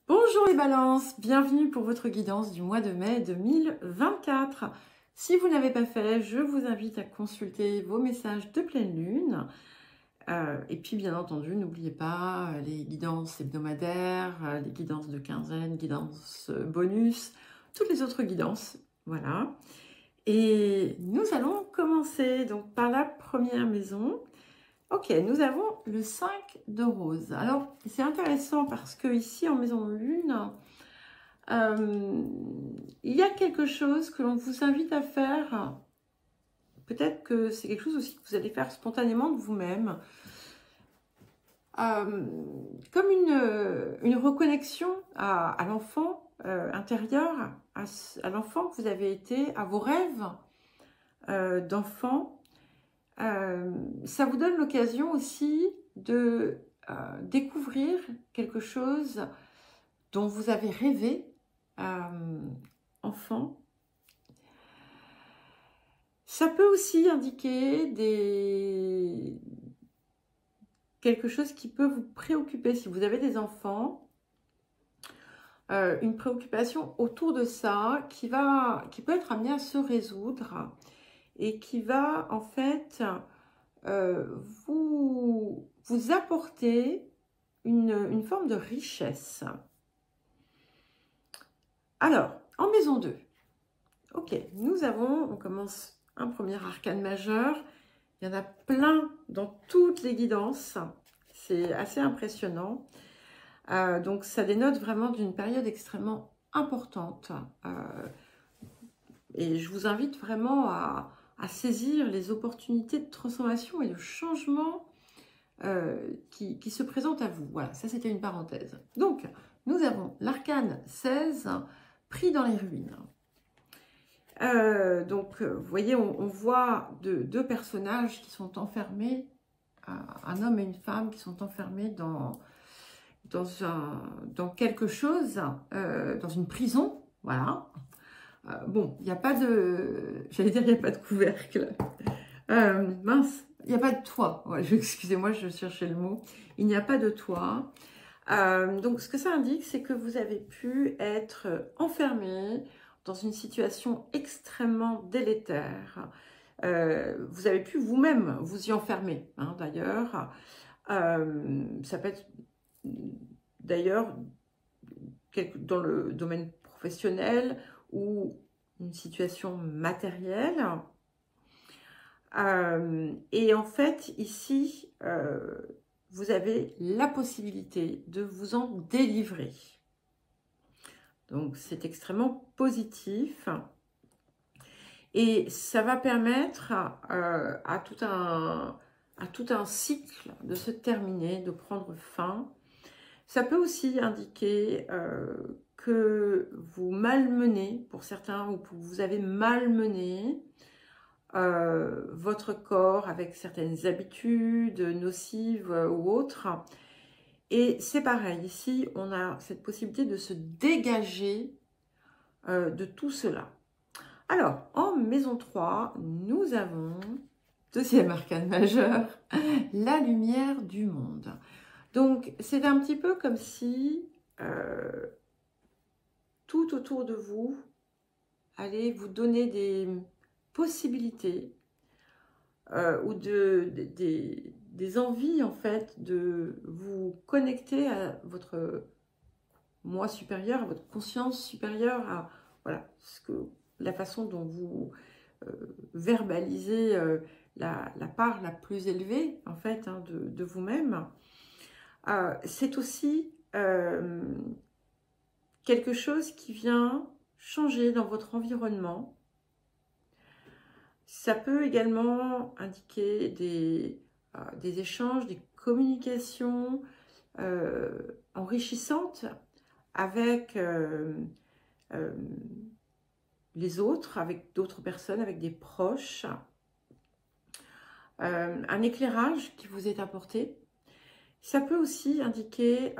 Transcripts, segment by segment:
Bonjour les balances, bienvenue pour votre guidance du mois de mai 2024. Si vous n'avez pas fait, je vous invite à consulter vos messages de pleine lune. Et puis bien entendu, n'oubliez pas les guidances hebdomadaires, les guidances de quinzaine, guidances bonus, toutes les autres guidances. Voilà. Et nous allons commencer donc par la première maison. Ok, nous avons le 5 de rose. Alors, c'est intéressant parce que ici, en maison lune, il y a quelque chose que l'on vous invite à faire. Peut-être que c'est quelque chose aussi que vous allez faire spontanément de vous-même. Comme une reconnexion à l'enfant intérieur, à l'enfant que vous avez été, à vos rêves d'enfant. Ça vous donne l'occasion aussi de découvrir quelque chose dont vous avez rêvé enfant. Ça peut aussi indiquer quelque chose qui peut vous préoccuper si vous avez des enfants. Une préoccupation autour de ça qui peut être amenée à se résoudre et qui va en fait vous apporter une forme de richesse. Alors, en maison 2, ok, on commence un premier arcane majeur. Il y en a plein dans toutes les guidances. C'est assez impressionnant. Donc, ça dénote vraiment d'une période extrêmement importante. Et je vous invite vraiment à saisir les opportunités de transformation et de changement qui se présentent à vous. Voilà, ça c'était une parenthèse. Donc, nous avons l'arcane 16, pris dans les ruines. Donc, vous voyez, on voit deux personnages qui sont enfermés, un homme et une femme qui sont enfermés dans quelque chose, dans une prison, voilà. Bon, il n'y a pas de... J'allais dire, il n'y a pas de couvercle. Mince, il n'y a pas de toit. Ouais, excusez-moi, je cherchais le mot. Il n'y a pas de toit. Donc, ce que ça indique, c'est que vous avez pu être enfermé dans une situation extrêmement délétère. Vous avez pu vous-même vous y enfermer, hein, d'ailleurs. Ça peut être, d'ailleurs, dans le domaine professionnel ou une situation matérielle. Et en fait, ici, vous avez la possibilité de vous en délivrer. Donc, c'est extrêmement positif. Et ça va permettre à tout un cycle de se terminer, de prendre fin. Ça peut aussi indiquer que vous malmenez, pour certains, ou que vous avez malmené votre corps avec certaines habitudes nocives ou autres. Et c'est pareil, ici, on a cette possibilité de se dégager de tout cela. Alors, en maison 3, nous avons, deuxième arcane majeur, la lumière du monde. Donc, c'est un petit peu comme si tout autour de vous allait vous donner des possibilités ou des envies, en fait, de vous connecter à votre moi supérieur, à votre conscience supérieure, à voilà, la façon dont vous verbalisez la part la plus élevée, en fait, hein, de vous-même. C'est aussi quelque chose qui vient changer dans votre environnement. Ça peut également indiquer des échanges, des communications enrichissantes avec les autres, avec d'autres personnes, avec des proches. Un éclairage qui vous est apporté. Ça peut aussi indiquer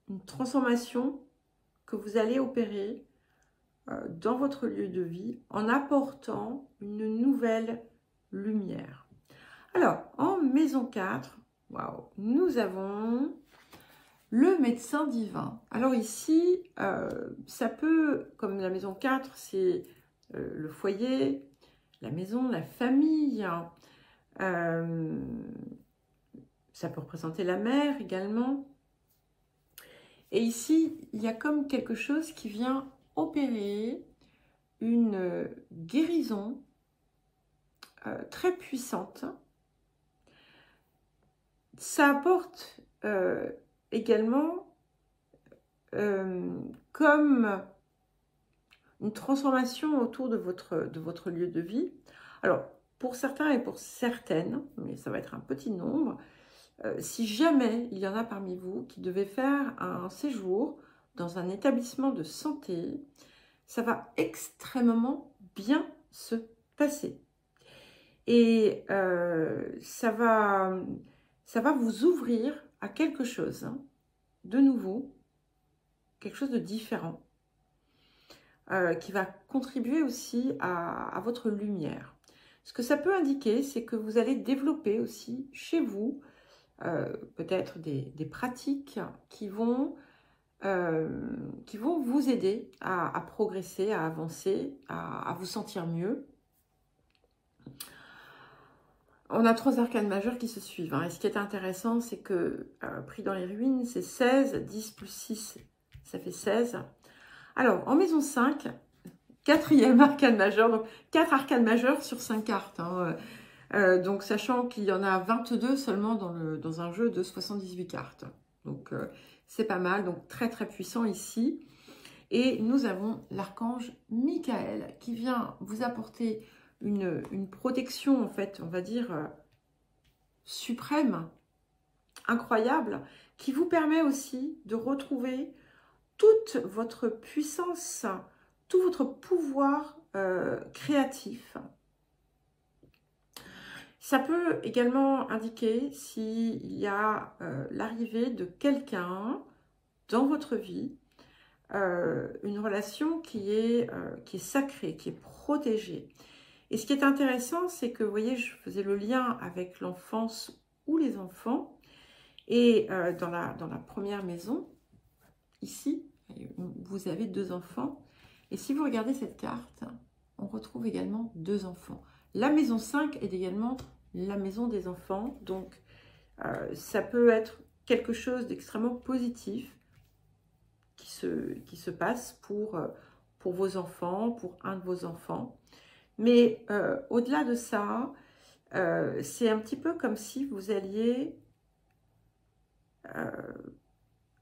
une transformation que vous allez opérer dans votre lieu de vie en apportant une nouvelle lumière. Alors, en maison 4, Waouh. Nous avons le médecin divin. Alors ici, ça peut, comme la maison 4, c'est le foyer, la maison, la famille. Ça peut représenter la mère également. Et ici, il y a comme quelque chose qui vient opérer une guérison très puissante. Ça apporte également comme une transformation autour de votre lieu de vie. Alors, pour certains et pour certaines, mais ça va être un petit nombre, si jamais il y en a parmi vous qui devaient faire un séjour dans un établissement de santé, ça va extrêmement bien se passer. Et ça va vous ouvrir à quelque chose de nouveau, quelque chose de différent, qui va contribuer aussi à votre lumière. Ce que ça peut indiquer, c'est que vous allez développer aussi chez vous peut-être des pratiques qui vont vous aider à progresser, à avancer, à vous sentir mieux. On a 3 arcanes majeures qui se suivent. Et ce qui est intéressant, c'est que pris dans les ruines, c'est 16, 10 plus 6, ça fait 16. Alors, en maison 5, 4e arcane majeure, donc 4 arcanes majeures sur 5 cartes. Donc, sachant qu'il y en a 22 seulement dans un jeu de 78 cartes. Donc, c'est pas mal. Donc, très, très puissant ici. Et nous avons l'archange Michael qui vient vous apporter une protection, en fait, on va dire, suprême, incroyable, qui vous permet aussi de retrouver toute votre puissance, tout votre pouvoir créatif. Ça peut également indiquer s'il y a l'arrivée de quelqu'un dans votre vie, une relation qui est sacrée, qui est protégée. Et ce qui est intéressant, c'est que, vous voyez, je faisais le lien avec l'enfance ou les enfants. Et dans la première maison, ici, vous avez 2 enfants. Et si vous regardez cette carte, on retrouve également 2 enfants. La maison 5 est également la maison des enfants. Donc, ça peut être quelque chose d'extrêmement positif qui se passe pour vos enfants, pour un de vos enfants. Mais au-delà de ça, c'est un petit peu comme si vous alliez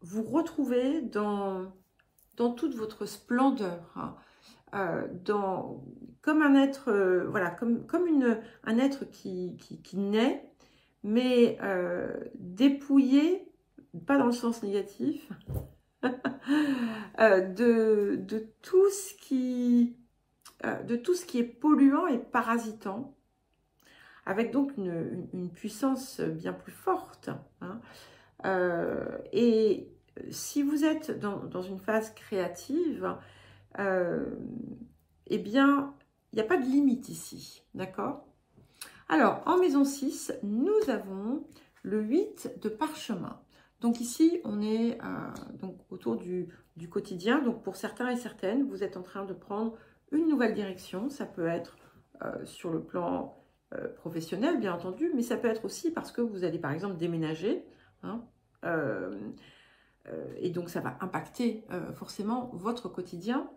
vous retrouver dans toute votre splendeur, comme un être, voilà, comme un être qui naît, mais dépouillé, pas dans le sens négatif, de tout ce qui est polluant et parasitant, avec donc une puissance bien plus forte. Et si vous êtes dans une phase créative, eh bien, il n'y a pas de limite ici, d'accord? Alors, en maison 6, nous avons le 8 de parchemin. Donc ici, on est donc autour du quotidien. Donc pour certains et certaines, vous êtes en train de prendre une nouvelle direction. Ça peut être sur le plan professionnel, bien entendu, mais ça peut être aussi parce que vous allez par exemple déménager. Et donc ça va impacter forcément votre quotidien.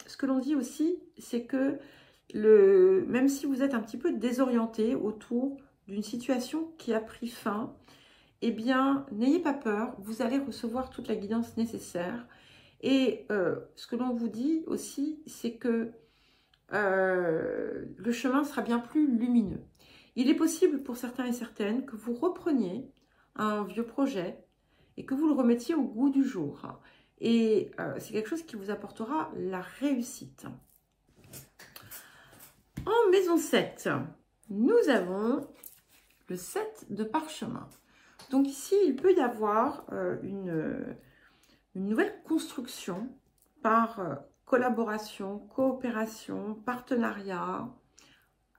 Ce que l'on dit aussi, c'est que même si vous êtes un petit peu désorienté autour d'une situation qui a pris fin, eh bien, n'ayez pas peur, vous allez recevoir toute la guidance nécessaire. Et ce que l'on vous dit aussi, c'est que le chemin sera bien plus lumineux. Il est possible pour certains et certaines que vous repreniez un vieux projet et que vous le remettiez au goût du jour. Et c'est quelque chose qui vous apportera la réussite. En maison 7, nous avons le 7 de parchemin. Donc ici, il peut y avoir une nouvelle construction par collaboration, coopération,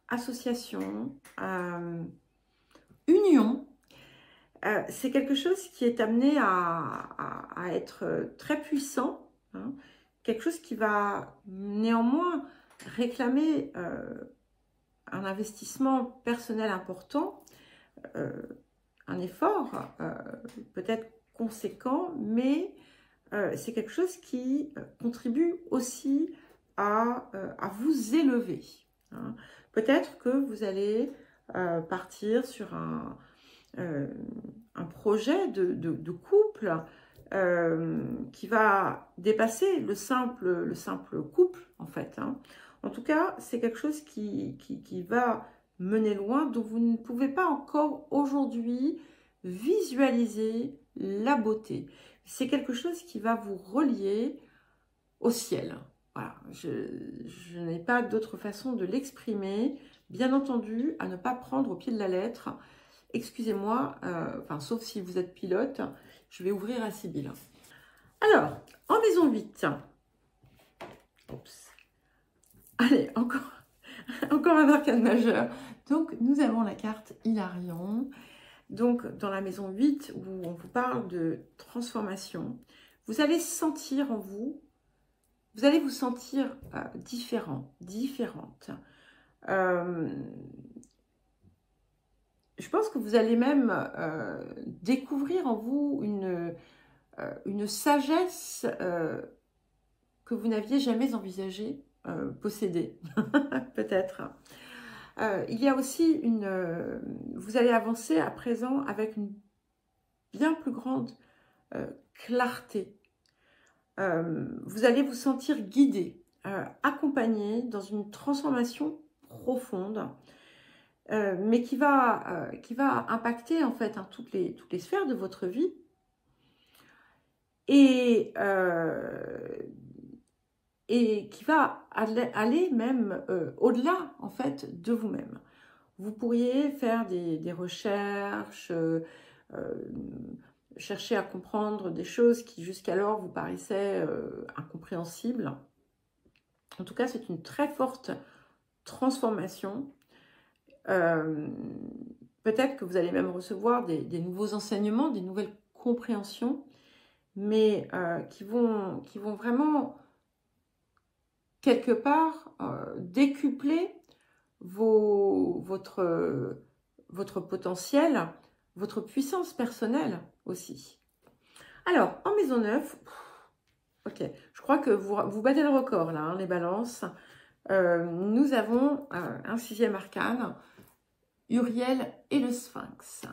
association, union. c'est quelque chose qui est amené à être très puissant, hein, quelque chose qui va néanmoins réclamer un investissement personnel important, un effort peut-être conséquent, mais c'est quelque chose qui contribue aussi à vous élever, hein. Peut-être que vous allez partir sur un projet de couple qui va dépasser le simple couple, en fait, hein. En tout cas, c'est quelque chose qui va mener loin, dont vous ne pouvez pas encore aujourd'hui visualiser la beauté. C'est quelque chose qui va vous relier au ciel. Voilà, je n'ai pas d'autre façon de l'exprimer. Bien entendu, à ne pas prendre au pied de la lettre. Excusez-moi, enfin, sauf si vous êtes pilote, je vais ouvrir à Sibylle. Alors, en maison 8, oups. Allez, encore un arcane majeur. Donc, nous avons la carte Hilarion. Donc, dans la maison 8, où on vous parle de transformation, vous allez sentir en vous, vous allez vous sentir différent, différente. Je pense que vous allez même découvrir en vous une sagesse que vous n'aviez jamais envisagé posséder, peut-être. Il y a aussi vous allez avancer à présent avec une bien plus grande clarté. Vous allez vous sentir guidé, accompagné dans une transformation profonde, mais qui va impacter en fait, hein, toutes les sphères de votre vie. Et qui va aller même au-delà, en fait, de vous-même. Vous pourriez faire des recherches, chercher à comprendre des choses qui jusqu'alors vous paraissaient incompréhensibles. En tout cas, c'est une très forte transformation. Peut-être que vous allez même recevoir des nouveaux enseignements, des nouvelles compréhensions, mais qui vont vraiment quelque part décupler votre potentiel, votre puissance personnelle aussi. Alors, en maison 9, ok, je crois que vous battez le record là, hein, les balances. Nous avons un 6e arcane, Uriel et le Sphinx.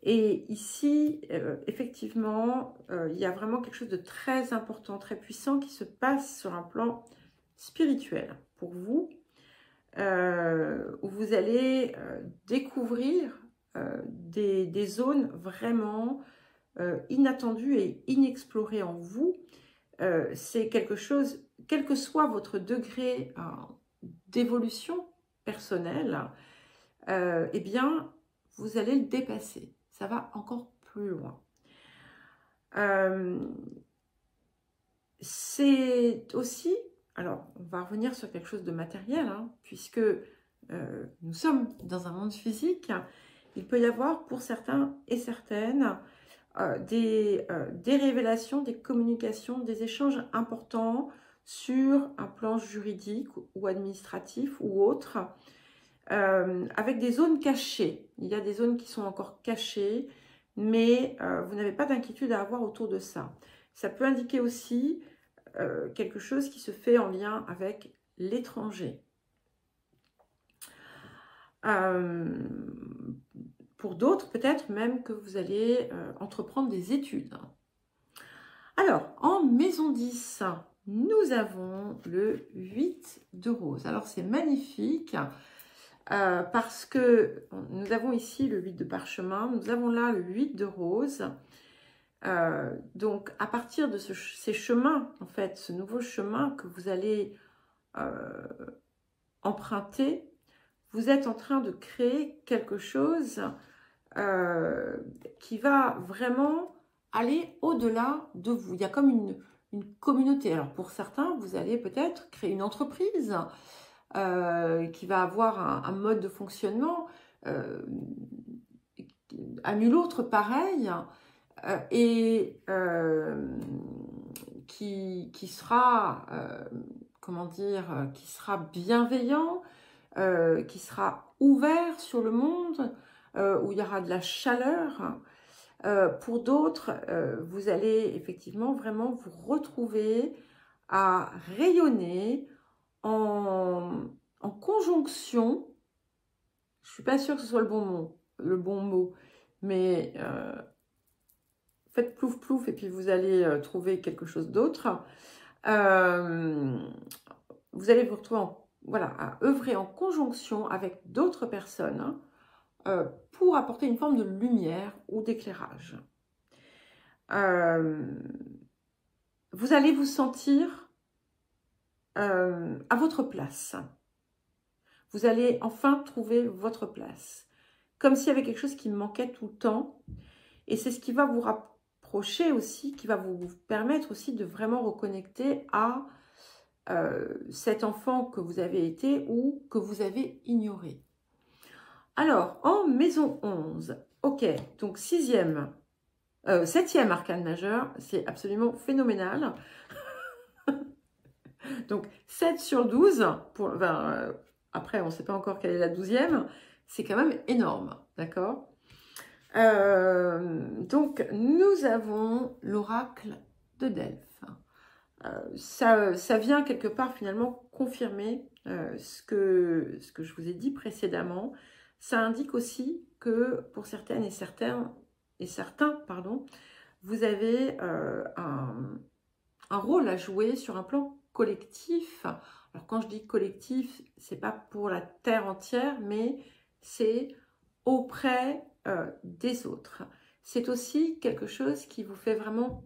Et ici, effectivement, il y a vraiment quelque chose de très important, très puissant qui se passe sur un plan spirituel pour vous, où vous allez découvrir des zones vraiment inattendues et inexplorées en vous. C'est quelque chose, quel que soit votre degré d'évolution personnelle, eh bien, vous allez le dépasser. Ça va encore plus loin. C'est aussi, alors on va revenir sur quelque chose de matériel, hein, puisque nous sommes dans un monde physique, il peut y avoir pour certains et certaines des révélations, des communications, des échanges importants sur un plan juridique ou administratif ou autre, avec des zones cachées. Il y a des zones qui sont encore cachées, mais vous n'avez pas d'inquiétude à avoir autour de ça. Ça peut indiquer aussi quelque chose qui se fait en lien avec l'étranger. Pour d'autres, peut-être même que vous allez entreprendre des études. Alors, en maison 10, nous avons le 8 de rose. Alors, c'est magnifique. Parce que nous avons ici le 8 de parchemin, nous avons là le 8 de rose. Donc, à partir de ces chemins, en fait, ce nouveau chemin que vous allez emprunter, vous êtes en train de créer quelque chose qui va vraiment aller au-delà de vous. Il y a comme une communauté. Alors, pour certains, vous allez peut-être créer une entreprise qui va avoir un mode de fonctionnement à nul autre pareil, et qui sera, comment dire, qui sera bienveillant, qui sera ouvert sur le monde, où il y aura de la chaleur. Pour d'autres, vous allez effectivement vraiment vous retrouver à rayonner en conjonction. Je ne suis pas sûre que ce soit le bon mot, mais faites plouf plouf et puis vous allez trouver quelque chose d'autre. Vous allez vous retrouver voilà, à œuvrer en conjonction avec d'autres personnes pour apporter une forme de lumière ou d'éclairage. Vous allez vous sentir à votre place. Vous allez enfin trouver votre place. Comme s'il y avait quelque chose qui manquait tout le temps. Et c'est ce qui va vous rapprocher aussi, qui va vous permettre aussi de vraiment reconnecter à cet enfant que vous avez été ou que vous avez ignoré. Alors, en maison 11, ok, donc 7e arcane majeur, c'est absolument phénoménal. Donc 7 sur 12, après on ne sait pas encore quelle est la 12e, c'est quand même énorme, d'accord? Donc nous avons l'oracle de Delphes. Ça vient quelque part finalement confirmer ce que je vous ai dit précédemment. Ça indique aussi que pour certaines et certains, vous avez un rôle à jouer sur un plan collectif. Alors quand je dis collectif, c'est pas pour la terre entière, mais c'est auprès des autres. C'est aussi quelque chose qui vous fait vraiment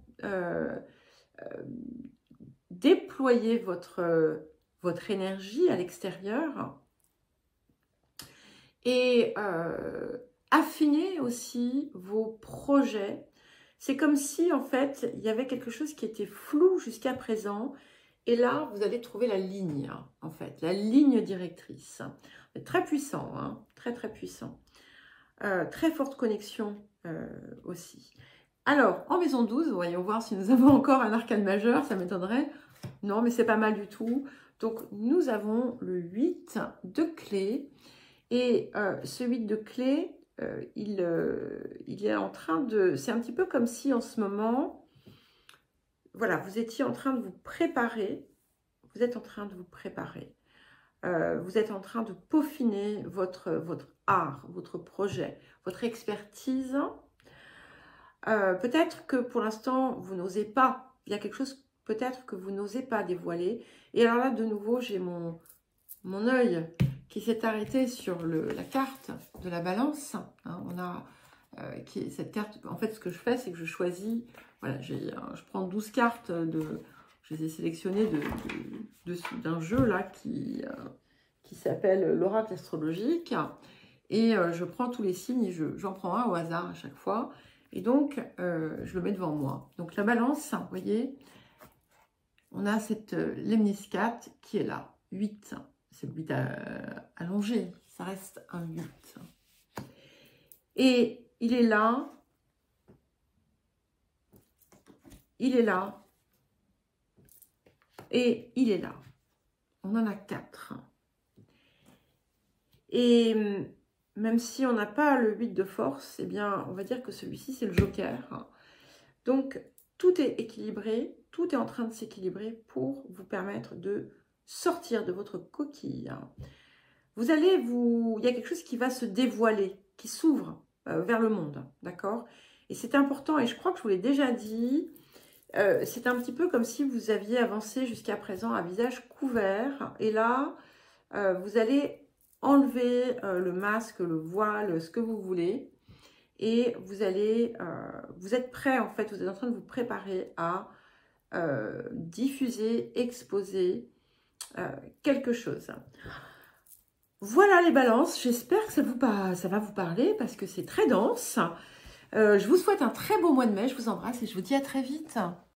déployer votre énergie à l'extérieur et affiner aussi vos projets. C'est comme si, en fait, il y avait quelque chose qui était flou jusqu'à présent. Et là, vous allez trouver la ligne, en fait, la ligne directrice. C'est très puissant, hein, très, très puissant. Très forte connexion aussi. Alors, en maison 12, voyons voir si nous avons encore un arcane majeur, ça m'étonnerait. Non, mais c'est pas mal du tout. Donc, nous avons le 8 de clés. Et ce 8 de clés, il est en train de... C'est un petit peu comme si en ce moment, voilà, vous étiez en train de vous préparer. Vous êtes en train de vous préparer. Vous êtes en train de peaufiner votre art, votre projet, votre expertise. Peut-être que pour l'instant, vous n'osez pas. Il y a quelque chose peut-être que vous n'osez pas dévoiler. Et alors là, de nouveau, j'ai mon œil qui s'est arrêté sur la carte de la balance. Hein, on a cette carte. En fait, ce que je fais, c'est que je choisis. Voilà, je prends 12 cartes je les ai sélectionnées d'un jeu là qui s'appelle l'oracle astrologique. Et je prends tous les signes et j'en prends un au hasard à chaque fois. Et donc, je le mets devant moi. Donc, la balance, vous voyez, on a cette lemniscate qui est là, 8. C'est le 8 allongé, ça reste un 8. Et il est là. Il est là. Et il est là. On en a 4. Et même si on n'a pas le 8 de force, eh bien, on va dire que celui-ci, c'est le joker. Donc, tout est équilibré, tout est en train de s'équilibrer pour vous permettre de sortir de votre coquille. Il y a quelque chose qui va se dévoiler, qui s'ouvre vers le monde, d'accord? Et c'est important, et je crois que je vous l'ai déjà dit, c'est un petit peu comme si vous aviez avancé jusqu'à présent à visage couvert, et là, vous allez enlever le masque, le voile, ce que vous voulez, et vous êtes prêt, en fait, vous êtes en train de vous préparer à diffuser, exposer quelque chose. Voilà les balances, j'espère que ça va vous parler parce que c'est très dense. Je vous souhaite un très beau mois de mai, je vous embrasse et je vous dis à très vite.